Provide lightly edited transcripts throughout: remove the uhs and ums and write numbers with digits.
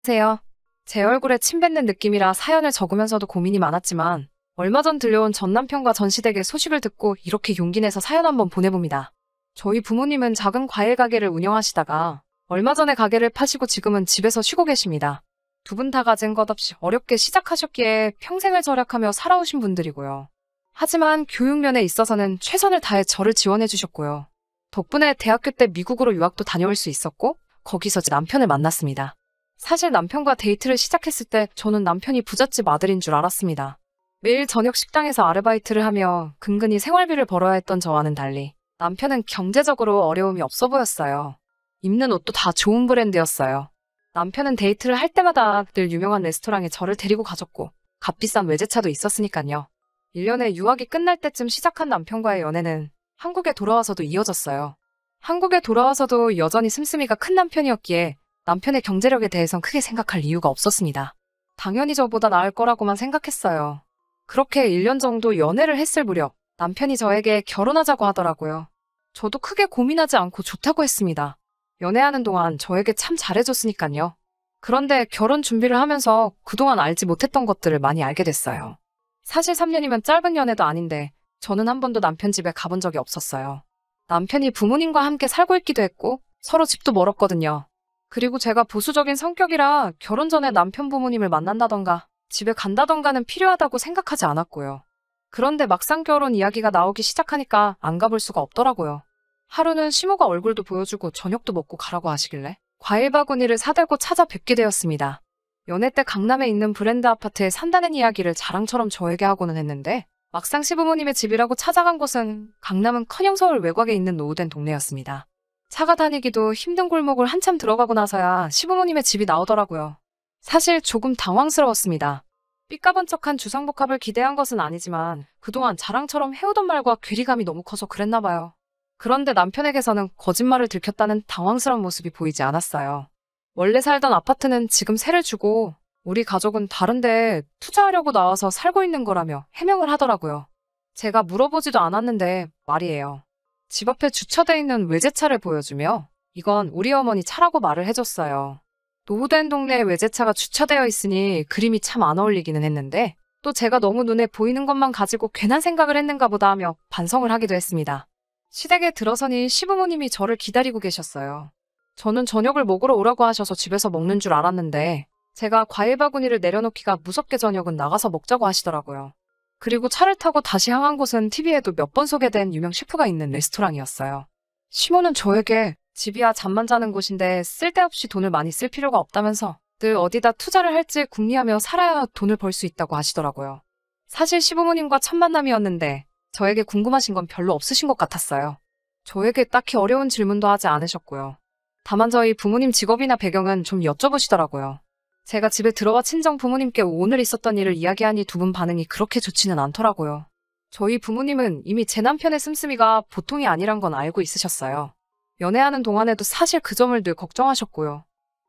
안녕하세요. 제 얼굴에 침 뱉는 느낌이라 사연을 적으면서도 고민이 많았지만 얼마 전 들려온 전 남편과 전 시댁의 소식을 듣고 이렇게 용기 내서 사연 한번 보내봅니다. 저희 부모님은 작은 과일 가게를 운영하시다가 얼마 전에 가게를 파시고 지금은 집에서 쉬고 계십니다. 두 분 다 가진 것 없이 어렵게 시작하셨기에 평생을 절약하며 살아오신 분들이고요. 하지만 교육면에 있어서는 최선을 다해 저를 지원해 주셨고요. 덕분에 대학교 때 미국으로 유학도 다녀올 수 있었고 거기서 제 남편을 만났습니다. 사실 남편과 데이트를 시작했을 때 저는 남편이 부잣집 아들인 줄 알았습니다. 매일 저녁 식당에서 아르바이트를 하며 근근히 생활비를 벌어야 했던 저와는 달리 남편은 경제적으로 어려움이 없어 보였어요. 입는 옷도 다 좋은 브랜드였어요. 남편은 데이트를 할 때마다 늘 유명한 레스토랑에 저를 데리고 가줬고 값비싼 외제차도 있었으니까요. 1년에 유학이 끝날 때쯤 시작한 남편과의 연애는 한국에 돌아와서도 이어졌어요. 한국에 돌아와서도 여전히 씀씀이가 큰 남편이었기에 남편의 경제력에 대해선 크게 생각할 이유가 없었습니다. 당연히 저보다 나을 거라고만 생각했어요. 그렇게 1년 정도 연애를 했을 무렵 남편이 저에게 결혼하자고 하더라고요. 저도 크게 고민하지 않고 좋다고 했습니다. 연애하는 동안 저에게 참 잘해줬으니까요. 그런데 결혼 준비를 하면서 그동안 알지 못했던 것들을 많이 알게 됐어요. 사실 3년이면 짧은 연애도 아닌데 저는 한 번도 남편 집에 가본 적이 없었어요. 남편이 부모님과 함께 살고 있기도 했고 서로 집도 멀었거든요. 그리고 제가 보수적인 성격이라 결혼 전에 남편 부모님을 만난다던가 집에 간다던가는 필요하다고 생각하지 않았고요. 그런데 막상 결혼 이야기가 나오기 시작하니까 안 가볼 수가 없더라고요. 하루는 시모가 얼굴도 보여주고 저녁도 먹고 가라고 하시길래 과일 바구니를 사들고 찾아뵙게 되었습니다. 연애 때 강남에 있는 브랜드 아파트에 산다는 이야기를 자랑처럼 저에게 하고는 했는데 막상 시부모님의 집이라고 찾아간 곳은 강남은커녕 서울 외곽에 있는 노후된 동네였습니다. 차가 다니기도 힘든 골목을 한참 들어가고 나서야 시부모님의 집이 나오더라고요. 사실 조금 당황스러웠습니다. 삐까번쩍한 주상복합을 기대한 것은 아니지만 그동안 자랑처럼 해오던 말과 괴리감이 너무 커서 그랬나 봐요. 그런데 남편에게서는 거짓말을 들켰다는 당황스러운 모습이 보이지 않았어요. 원래 살던 아파트는 지금 세를 주고 우리 가족은 다른 데에 투자하려고 나와서 살고 있는 거라며 해명을 하더라고요. 제가 물어보지도 않았는데 말이에요. 집 앞에 주차돼 있는 외제차를 보여주며 이건 우리 어머니 차라고 말을 해줬어요. 노후된 동네에 외제차가 주차되어 있으니 그림이 참 안 어울리기는 했는데 또 제가 너무 눈에 보이는 것만 가지고 괜한 생각을 했는가 보다 하며 반성을 하기도 했습니다. 시댁에 들어서니 시부모님이 저를 기다리고 계셨어요. 저는 저녁을 먹으러 오라고 하셔서 집에서 먹는 줄 알았는데 제가 과일 바구니를 내려놓기가 무섭게 저녁은 나가서 먹자고 하시더라고요. 그리고 차를 타고 다시 향한 곳은 TV에도 몇 번 소개된 유명 셰프가 있는 레스토랑이었어요. 시모는 저에게 집이야 잠만 자는 곳인데 쓸데없이 돈을 많이 쓸 필요가 없다면서 늘 어디다 투자를 할지 궁리하며 살아야 돈을 벌 수 있다고 하시더라고요. 사실 시부모님과 첫 만남이었는데 저에게 궁금하신 건 별로 없으신 것 같았어요. 저에게 딱히 어려운 질문도 하지 않으셨고요. 다만 저희 부모님 직업이나 배경은 좀 여쭤보시더라고요. 제가 집에 들어와 친정 부모님께 오늘 있었던 일을 이야기하니 두 분 반응이 그렇게 좋지는 않더라고요. 저희 부모님은 이미 제 남편의 씀씀이가 보통이 아니란 건 알고 있으셨어요. 연애하는 동안에도 사실 그 점을 늘 걱정하셨고요.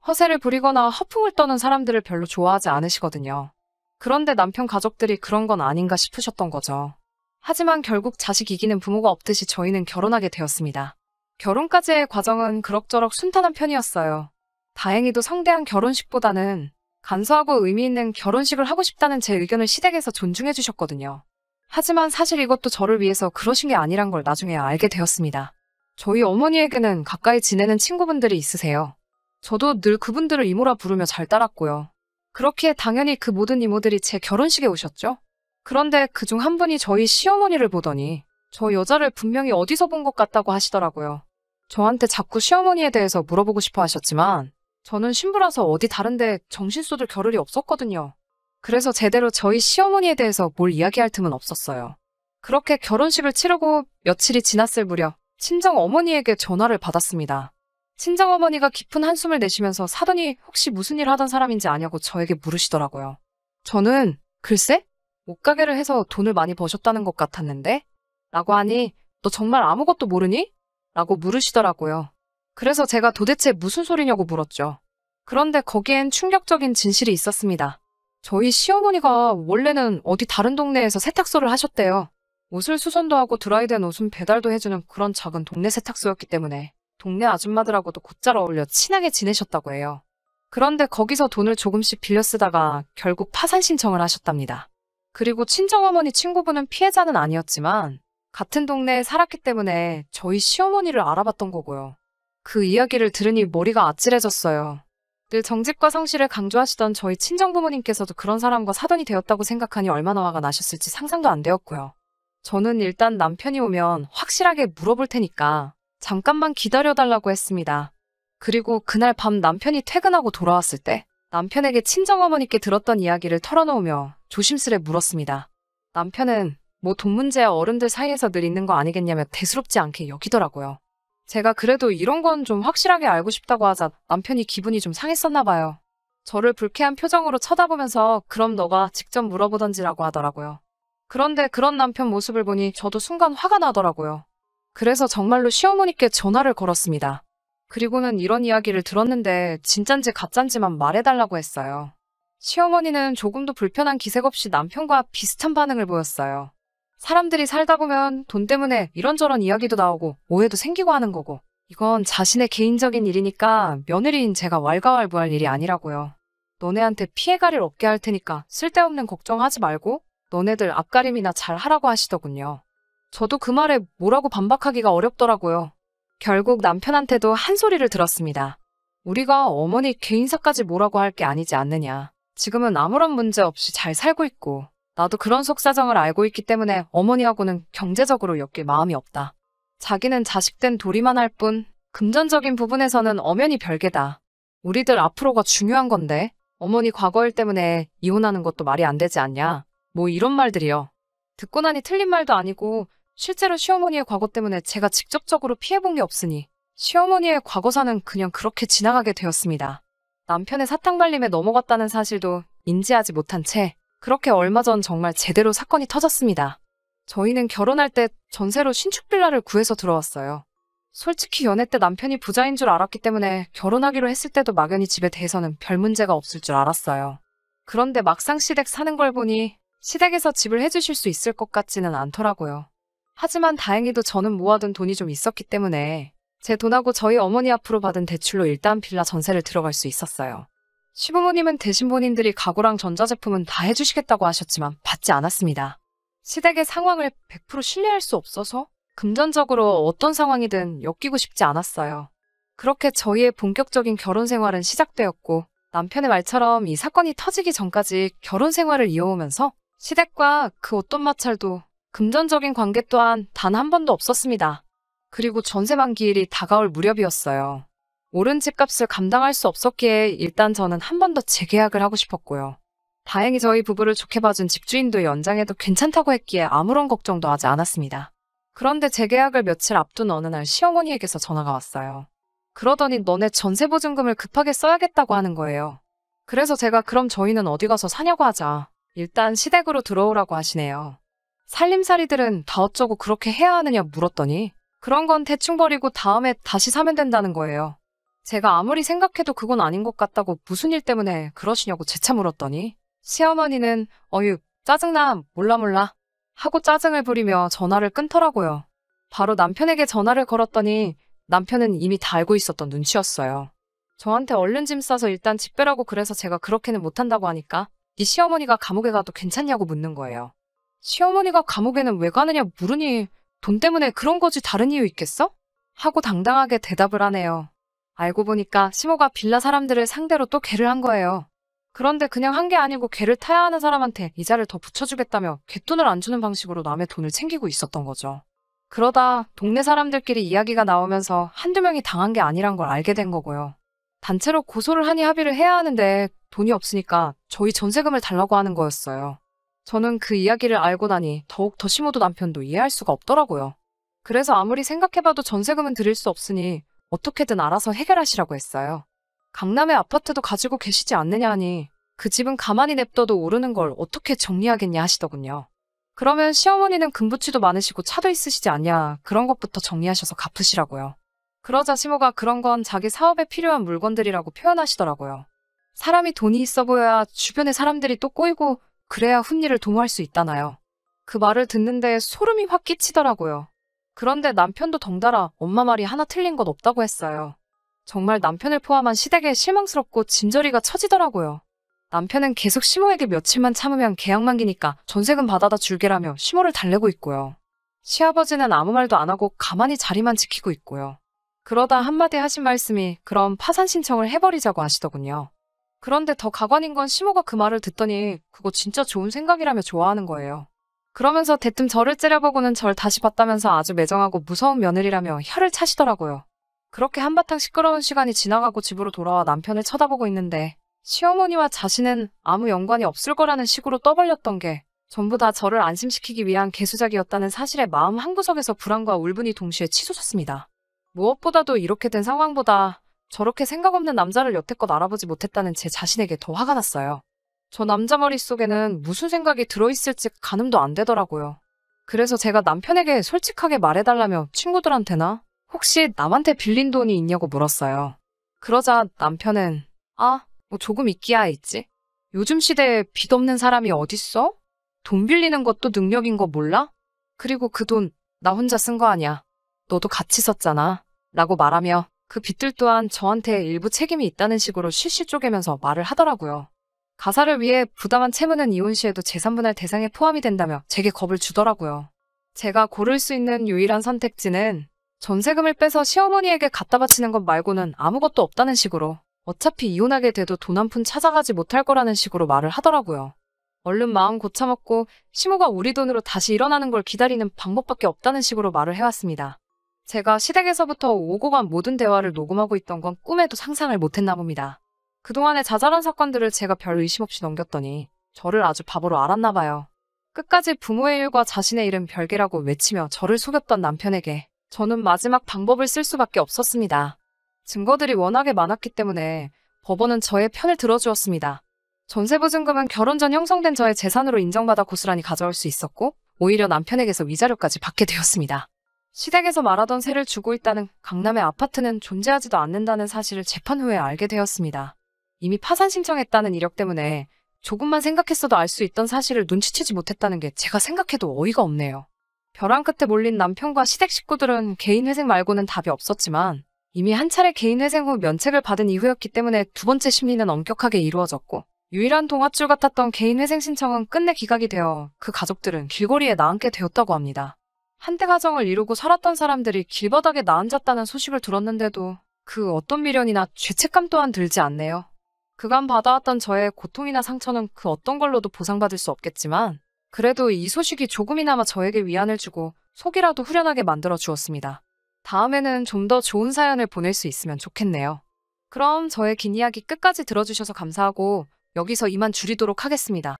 허세를 부리거나 허풍을 떠는 사람들을 별로 좋아하지 않으시거든요. 그런데 남편 가족들이 그런 건 아닌가 싶으셨던 거죠. 하지만 결국 자식 이기는 부모가 없듯이 저희는 결혼하게 되었습니다. 결혼까지의 과정은 그럭저럭 순탄한 편이었어요. 다행히도 성대한 결혼식보다는 간소하고 의미 있는 결혼식을 하고 싶다는 제 의견을 시댁에서 존중해 주셨거든요. 하지만 사실 이것도 저를 위해서 그러신 게 아니란 걸 나중에 알게 되었습니다. 저희 어머니에게는 가까이 지내는 친구분들이 있으세요. 저도 늘 그분들을 이모라 부르며 잘 따랐고요. 그렇기에 당연히 그 모든 이모들이 제 결혼식에 오셨죠? 그런데 그중 한 분이 저희 시어머니를 보더니 저 여자를 분명히 어디서 본 것 같다고 하시더라고요. 저한테 자꾸 시어머니에 대해서 물어보고 싶어 하셨지만 저는 신부라서 어디 다른데 정신 쏟을 겨를이 없었거든요. 그래서 제대로 저희 시어머니에 대해서 뭘 이야기할 틈은 없었어요. 그렇게 결혼식을 치르고 며칠이 지났을 무렵 친정 어머니에게 전화를 받았습니다. 친정 어머니가 깊은 한숨을 내쉬면서 사돈이 혹시 무슨 일 하던 사람인지 아냐고 저에게 물으시더라고요. 저는 글쎄? 옷가게를 해서 돈을 많이 버셨다는 것 같았는데? 라고 하니 너 정말 아무것도 모르니? 라고 물으시더라고요. 그래서 제가 도대체 무슨 소리냐고 물었죠. 그런데 거기엔 충격적인 진실이 있었습니다. 저희 시어머니가 원래는 어디 다른 동네에서 세탁소를 하셨대요. 옷을 수선도 하고 드라이된 옷은 배달도 해주는 그런 작은 동네 세탁소였기 때문에 동네 아줌마들하고도 곧잘 어울려 친하게 지내셨다고 해요. 그런데 거기서 돈을 조금씩 빌려 쓰다가 결국 파산 신청을 하셨답니다. 그리고 친정어머니 친구분은 피해자는 아니었지만 같은 동네에 살았기 때문에 저희 시어머니를 알아봤던 거고요. 그 이야기를 들으니 머리가 아찔해졌어요. 늘 정직과 성실을 강조하시던 저희 친정부모님께서도 그런 사람과 사돈이 되었다고 생각하니 얼마나 화가 나셨을지 상상도 안 되었고요. 저는 일단 남편이 오면 확실하게 물어볼 테니까 잠깐만 기다려달라고 했습니다. 그리고 그날 밤 남편이 퇴근하고 돌아왔을 때 남편에게 친정어머니께 들었던 이야기를 털어놓으며 조심스레 물었습니다. 남편은 뭐 돈 문제야 어른들 사이에서 늘 있는 거 아니겠냐며 대수롭지 않게 여기더라고요. 제가 그래도 이런 건 좀 확실하게 알고 싶다고 하자 남편이 기분이 좀 상했었나 봐요. 저를 불쾌한 표정으로 쳐다보면서 그럼 너가 직접 물어보던지라고 하더라고요. 그런데 그런 남편 모습을 보니 저도 순간 화가 나더라고요. 그래서 정말로 시어머니께 전화를 걸었습니다. 그리고는 이런 이야기를 들었는데 진짠지 가짠지만 말해달라고 했어요. 시어머니는 조금도 불편한 기색 없이 남편과 비슷한 반응을 보였어요. 사람들이 살다 보면 돈 때문에 이런저런 이야기도 나오고 오해도 생기고 하는 거고 이건 자신의 개인적인 일이니까 며느리인 제가 왈가왈부할 일이 아니라고요. 너네한테 피해가를 없게 할 테니까 쓸데없는 걱정하지 말고 너네들 앞가림이나 잘 하라고 하시더군요. 저도 그 말에 뭐라고 반박하기가 어렵더라고요. 결국 남편한테도 한 소리를 들었습니다. 우리가 어머니 개인사까지 뭐라고 할 게 아니지 않느냐. 지금은 아무런 문제 없이 잘 살고 있고 나도 그런 속사정을 알고 있기 때문에 어머니하고는 경제적으로 엮일 마음이 없다. 자기는 자식된 도리만 할 뿐 금전적인 부분에서는 엄연히 별개다. 우리들 앞으로가 중요한 건데 어머니 과거 일 때문에 이혼하는 것도 말이 안 되지 않냐. 뭐 이런 말들이요. 듣고 나니 틀린 말도 아니고 실제로 시어머니의 과거 때문에 제가 직접적으로 피해본 게 없으니 시어머니의 과거사는 그냥 그렇게 지나가게 되었습니다. 남편의 사탕 발림에 넘어갔다는 사실도 인지하지 못한 채 그렇게 얼마 전 정말 제대로 사건이 터졌습니다. 저희는 결혼할 때 전세로 신축 빌라를 구해서 들어왔어요. 솔직히 연애 때 남편이 부자인 줄 알았기 때문에 결혼하기로 했을 때도 막연히 집에 대해서는 별 문제가 없을 줄 알았어요. 그런데 막상 시댁 사는 걸 보니 시댁에서 집을 해주실 수 있을 것 같지는 않더라고요. 하지만 다행히도 저는 모아둔 돈이 좀 있었기 때문에 제 돈하고 저희 어머니 앞으로 받은 대출로 일단 빌라 전세를 들어갈 수 있었어요. 시부모님은 대신 본인들이 가구랑 전자제품은 다 해주시겠다고 하셨지만 받지 않았습니다. 시댁의 상황을 100% 신뢰할 수 없어서 금전적으로 어떤 상황이든 엮이고 싶지 않았어요. 그렇게 저희의 본격적인 결혼 생활은 시작되었고 남편의 말처럼 이 사건이 터지기 전까지 결혼 생활을 이어오면서 시댁과 그 어떤 마찰도 금전적인 관계 또한 단 한 번도 없었습니다. 그리고 전세 만기일이 다가올 무렵이었어요. 오른 집값을 감당할 수 없었기에 일단 저는 한 번 더 재계약을 하고 싶었고요. 다행히 저희 부부를 좋게 봐준 집주인도 연장해도 괜찮다고 했기에 아무런 걱정도 하지 않았습니다. 그런데 재계약을 며칠 앞둔 어느 날 시어머니에게서 전화가 왔어요. 그러더니 너네 전세보증금을 급하게 써야겠다고 하는 거예요. 그래서 제가 그럼 저희는 어디 가서 사냐고 하자. 일단 시댁으로 들어오라고 하시네요. 살림살이들은 다 어쩌고 그렇게 해야 하느냐 물었더니 그런 건 대충 버리고 다음에 다시 사면 된다는 거예요. 제가 아무리 생각해도 그건 아닌 것 같다고 무슨 일 때문에 그러시냐고 재차 물었더니 시어머니는 어휴 짜증나 몰라 하고 짜증을 부리며 전화를 끊더라고요. 바로 남편에게 전화를 걸었더니 남편은 이미 다 알고 있었던 눈치였어요. 저한테 얼른 짐 싸서 일단 집 빼라고 그래서 제가 그렇게는 못한다고 하니까 네 시어머니가 감옥에 가도 괜찮냐고 묻는 거예요. 시어머니가 감옥에는 왜 가느냐 물으니 돈 때문에 그런 거지 다른 이유 있겠어? 하고 당당하게 대답을 하네요. 알고 보니까 시모가 빌라 사람들을 상대로 또 개를 한 거예요. 그런데 그냥 한 게 아니고 개를 타야 하는 사람한테 이자를 더 붙여주겠다며 갯돈을 안 주는 방식으로 남의 돈을 챙기고 있었던 거죠. 그러다 동네 사람들끼리 이야기가 나오면서 한두 명이 당한 게 아니란 걸 알게 된 거고요. 단체로 고소를 하니 합의를 해야 하는데 돈이 없으니까 저희 전세금을 달라고 하는 거였어요. 저는 그 이야기를 알고 나니 더욱 더 시모도 남편도 이해할 수가 없더라고요. 그래서 아무리 생각해봐도 전세금은 드릴 수 없으니 어떻게든 알아서 해결하시라고 했어요. 강남에 아파트도 가지고 계시지 않느냐 하니 그 집은 가만히 냅둬도 오르는 걸 어떻게 정리하겠냐 하시더군요. 그러면 시어머니는 금부치도 많으시고 차도 있으시지 않냐 그런 것부터 정리하셔서 갚으시라고요. 그러자 시모가 그런 건 자기 사업에 필요한 물건들이라고 표현하시더라고요. 사람이 돈이 있어 보여야 주변에 사람들이 또 꼬이고 그래야 훈일을 도모할 수 있다나요. 그 말을 듣는데 소름이 확 끼치더라고요. 그런데 남편도 덩달아 엄마 말이 하나 틀린 것 없다고 했어요. 정말 남편을 포함한 시댁에 실망스럽고 진저리가 처지더라고요. 남편은 계속 시모에게 며칠만 참으면 계약 만기니까 전세금 받아다 줄게라며 시모를 달래고 있고요. 시아버지는 아무 말도 안 하고 가만히 자리만 지키고 있고요. 그러다 한마디 하신 말씀이 그럼 파산 신청을 해버리자고 하시더군요. 그런데 더 가관인 건 시모가 그 말을 듣더니 그거 진짜 좋은 생각이라며 좋아하는 거예요. 그러면서 대뜸 저를 째려보고는 절 다시 봤다면서 아주 매정하고 무서운 며느리라며 혀를 차시더라고요. 그렇게 한바탕 시끄러운 시간이 지나가고 집으로 돌아와 남편을 쳐다보고 있는데 시어머니와 자신은 아무 연관이 없을 거라는 식으로 떠벌렸던 게 전부 다 저를 안심시키기 위한 개수작이었다는 사실에 마음 한구석에서 불안과 울분이 동시에 치솟았습니다. 무엇보다도 이렇게 된 상황보다 저렇게 생각 없는 남자를 여태껏 알아보지 못했다는 제 자신에게 더 화가 났어요. 저 남자 머릿속에는 무슨 생각이 들어있을지 가늠도 안 되더라고요. 그래서 제가 남편에게 솔직하게 말해달라며 친구들한테나 혹시 남한테 빌린 돈이 있냐고 물었어요. 그러자 남편은 뭐 조금 있기야 있지. 요즘 시대에 빚 없는 사람이 어딨어? 돈 빌리는 것도 능력인 거 몰라? 그리고 그 돈 나 혼자 쓴 거 아니야. 너도 같이 썼잖아. 라고 말하며 그 빚들 또한 저한테 일부 책임이 있다는 식으로 실실 쪼개면서 말을 하더라고요. 가사를 위해 부당한 채무는 이혼 시에도 재산분할 대상에 포함이 된다며 제게 겁을 주더라고요. 제가 고를 수 있는 유일한 선택지는 전세금을 빼서 시어머니에게 갖다 바치는 것 말고는 아무것도 없다는 식으로 어차피 이혼하게 돼도 돈 한 푼 찾아가지 못할 거라는 식으로 말을 하더라고요. 얼른 마음 고쳐먹고 시모가 우리 돈으로 다시 일어나는 걸 기다리는 방법밖에 없다는 식으로 말을 해왔습니다. 제가 시댁에서부터 오고 간 모든 대화를 녹음하고 있던 건 꿈에도 상상을 못했나 봅니다. 그동안의 자잘한 사건들을 제가 별 의심 없이 넘겼더니 저를 아주 바보로 알았나 봐요. 끝까지 부모의 일과 자신의 일은 별개라고 외치며 저를 속였던 남편에게 저는 마지막 방법을 쓸 수밖에 없었습니다. 증거들이 워낙에 많았기 때문에 법원은 저의 편을 들어주었습니다. 전세보증금은 결혼 전 형성된 저의 재산으로 인정받아 고스란히 가져올 수 있었고 오히려 남편에게서 위자료까지 받게 되었습니다. 시댁에서 말하던 세를 주고 있다는 강남의 아파트는 존재하지도 않는다는 사실을 재판 후에 알게 되었습니다. 이미 파산 신청했다는 이력 때문에 조금만 생각했어도 알 수 있던 사실을 눈치채지 못했다는 게 제가 생각해도 어이가 없네요. 벼랑 끝에 몰린 남편과 시댁 식구들은 개인회생 말고는 답이 없었지만 이미 한 차례 개인회생 후 면책을 받은 이후였기 때문에 두 번째 심리는 엄격하게 이루어졌고 유일한 동아줄 같았던 개인회생 신청은 끝내 기각이 되어 그 가족들은 길거리에 나앉게 되었다고 합니다. 한때 가정을 이루고 살았던 사람들이 길바닥에 나앉았다는 소식을 들었는데도 그 어떤 미련이나 죄책감 또한 들지 않네요. 그간 받아왔던 저의 고통이나 상처는 그 어떤 걸로도 보상받을 수 없겠지만 그래도 이 소식이 조금이나마 저에게 위안을 주고 속이라도 후련하게 만들어 주었습니다. 다음에는 좀 더 좋은 사연을 보낼 수 있으면 좋겠네요. 그럼 저의 긴 이야기 끝까지 들어주셔서 감사하고 여기서 이만 줄이도록 하겠습니다.